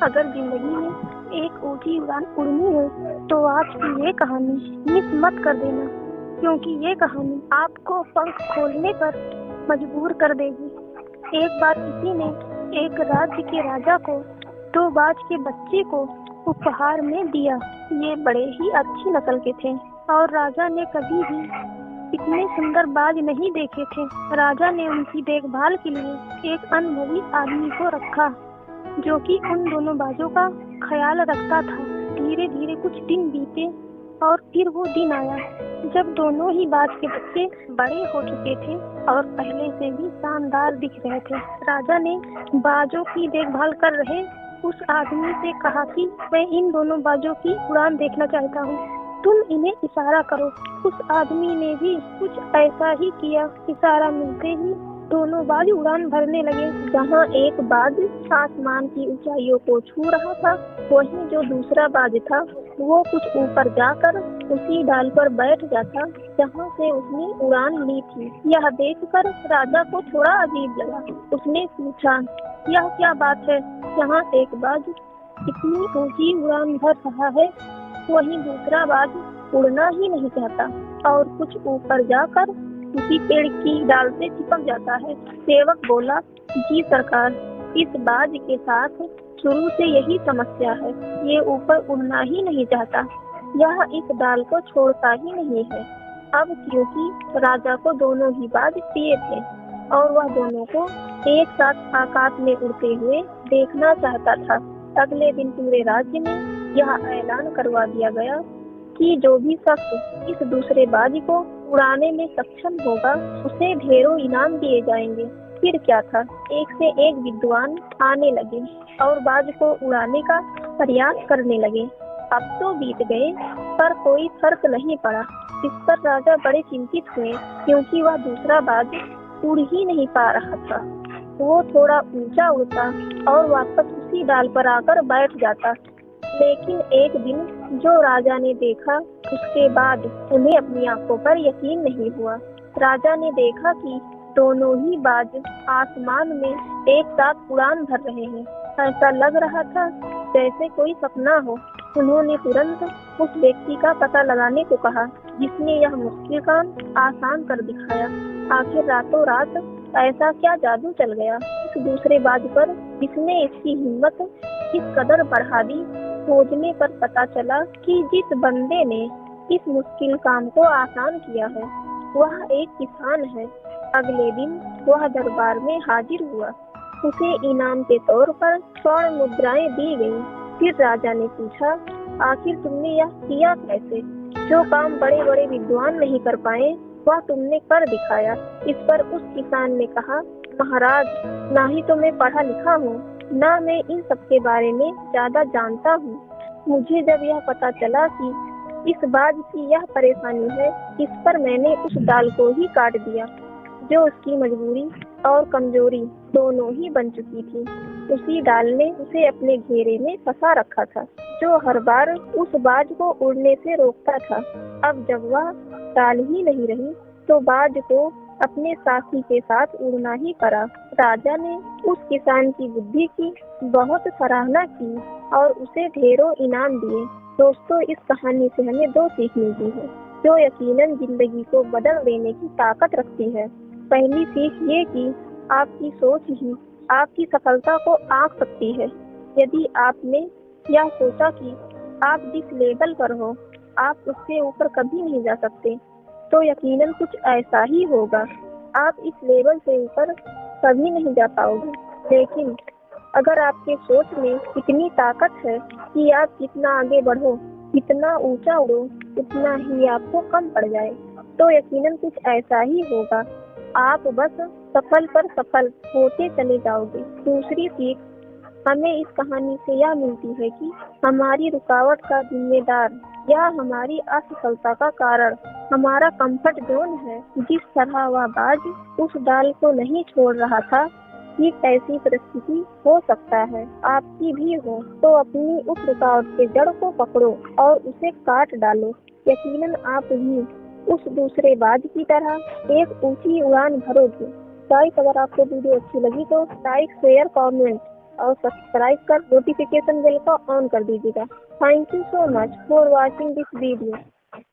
अगर जिंदगी में एक ऊंची उड़ान उड़नी है तो आज की ये कहानी मिस मत कर देना, क्योंकि ये कहानी आपको पंख खोलने पर मजबूर कर देगी। एक बार किसी ने एक राज्य के राजा को 2 बाज के बच्चे को उपहार में दिया। ये बड़े ही अच्छी नस्ल के थे और राजा ने कभी भी इतने सुंदर बाज नहीं देखे थे। राजा ने उनकी देखभाल के लिए एक अनुभवी आदमी को रखा जो कि उन दोनों बाजों का ख्याल रखता था। धीरे धीरे कुछ दिन बीते और फिर वो दिन आया जब दोनों ही बाज के बच्चे बड़े हो चुके थे और पहले से भी शानदार दिख रहे थे। राजा ने बाजों की देखभाल कर रहे उस आदमी से कहा कि मैं इन दोनों बाजों की उड़ान देखना चाहता हूँ, तुम इन्हें इशारा करो। उस आदमी ने भी कुछ ऐसा ही किया। इशारा मिलते ही दोनों बाज उड़ान भरने लगे। जहाँ एक बाज आसमान की ऊंचाइयों को छू रहा था, वहीं जो दूसरा बाज था वो कुछ ऊपर जाकर उसी डाल पर बैठ जाता जहाँ से उसने उड़ान ली थी। यह देखकर राजा को थोड़ा अजीब लगा। उसने पूछा, यह क्या बात है? यहाँ एक बाज इतनी ऊंची उड़ान भर रहा है, वहीं दूसरा बाज उड़ना ही नहीं चाहता और कुछ ऊपर जाकर उसी पेड़ की डाल से चिपक जाता है। सेवक बोला, जी सरकार, इस बाज के साथ शुरू से यही समस्या है। ये ऊपर उड़ना ही नहीं चाहता, यह इस डाल को छोड़ता ही नहीं है। अब क्योंकि राजा को दोनों ही बाज प्रिय थे और वह दोनों को एक साथ आकाश में उड़ते हुए देखना चाहता था, अगले दिन पूरे राज्य में यह ऐलान करवा दिया गया कि जो भी शख्स इस दूसरे बाज को उड़ाने में सक्षम होगा उसे ढेरों इनाम दिए जाएंगे। फिर क्या था, एक से एक विद्वान आने लगे और बाज को उड़ाने का प्रयास करने लगे। अब तो बीत गए पर कोई फर्क नहीं पड़ा। इस पर राजा बड़े चिंतित हुए क्योंकि वह दूसरा बाज उड़ ही नहीं पा रहा था। वो थोड़ा ऊंचा उड़ता और वापस उसी डाल पर आकर बैठ जाता। लेकिन एक दिन जो राजा ने देखा उसके बाद उन्हें अपनी आंखों पर यकीन नहीं हुआ। राजा ने देखा कि दोनों ही बाज आसमान में एक साथ उड़ान भर रहे हैं। ऐसा लग रहा था जैसे कोई सपना हो। उन्होंने तुरंत उस व्यक्ति का पता लगाने को कहा जिसने यह मुश्किल काम आसान कर दिखाया। आखिर रातों रात ऐसा क्या जादू चल गया इस दूसरे बाज पर जिसने इसकी हिम्मत इस कदर बढ़ा दी। खोजने पर पता चला कि जिस बंदे ने इस मुश्किल काम को आसान किया है वह एक किसान है। अगले दिन वह दरबार में हाजिर हुआ। उसे इनाम के तौर पर स्वर्ण मुद्राएं दी गईं। फिर राजा ने पूछा, आखिर तुमने यह किया कैसे? जो काम बड़े बड़े विद्वान नहीं कर पाए वह तुमने कर दिखाया। इस पर उस किसान ने कहा, महाराज, ना ही तो मैं पढ़ा लिखा हूँ, ना मैं इन सब के बारे में ज्यादा जानता हूँ। मुझे जब यह पता चला कि इस बाज की यह परेशानी है, इस पर मैंने उस डाल को ही काट दिया जो उसकी मजबूरी और कमजोरी दोनों ही बन चुकी थी। उसी डाल ने उसे अपने घेरे में फंसा रखा था जो हर बार उस बाज को उड़ने से रोकता था। अब जब वह डाल ही नहीं रही तो बाज को अपने साथी के साथ उड़ना ही पड़ा। राजा ने उस किसान की बुद्धि की बहुत सराहना की और उसे ढेरों इनाम दिए। दोस्तों, इस कहानी से हमें 2 सीख मिलती है जो यकीनन जिंदगी को बदल देने की ताकत रखती है। पहली सीख ये कि आपकी सोच ही आपकी सफलता को आंक सकती है। यदि आपने यह सोचा कि आप जिस लेवल पर हो आप उससे ऊपर कभी नहीं जा सकते, तो यकीनन कुछ ऐसा ही होगा, आप इस लेवल से ऊपर कभी नहीं जा पाओगे। लेकिन अगर आपके सोच में इतनी ताकत है कि आप जितना आगे बढ़ो, जितना ऊंचा उड़ो, उतना ही आपको कम पड़ जाए, तो यकीनन कुछ ऐसा ही होगा, आप बस सफल पर सफल होते चले जाओगे। दूसरी सीख हमें इस कहानी से यह मिलती है कि हमारी रुकावट का जिम्मेदार या हमारी असफलता का कारण हमारा कंफर्ट जोन है। जिस तरह वह बाज उस डाल को नहीं छोड़ रहा था, ठीक ऐसी परिस्थिति हो सकता है आपकी भी हो, तो अपनी उस रुकावट के जड़ को पकड़ो और उसे काट डालो। यकीनन आप भी उस दूसरे बाज की तरह एक ऊंची उड़ान भरोगे। गाइस, अगर आपको वीडियो अच्छी लगी तो लाइक, शेयर, कमेंट और सब्सक्राइब कर नोटिफिकेशन बेल को ऑन कर दीजिएगा। Thank you so much for watching this video.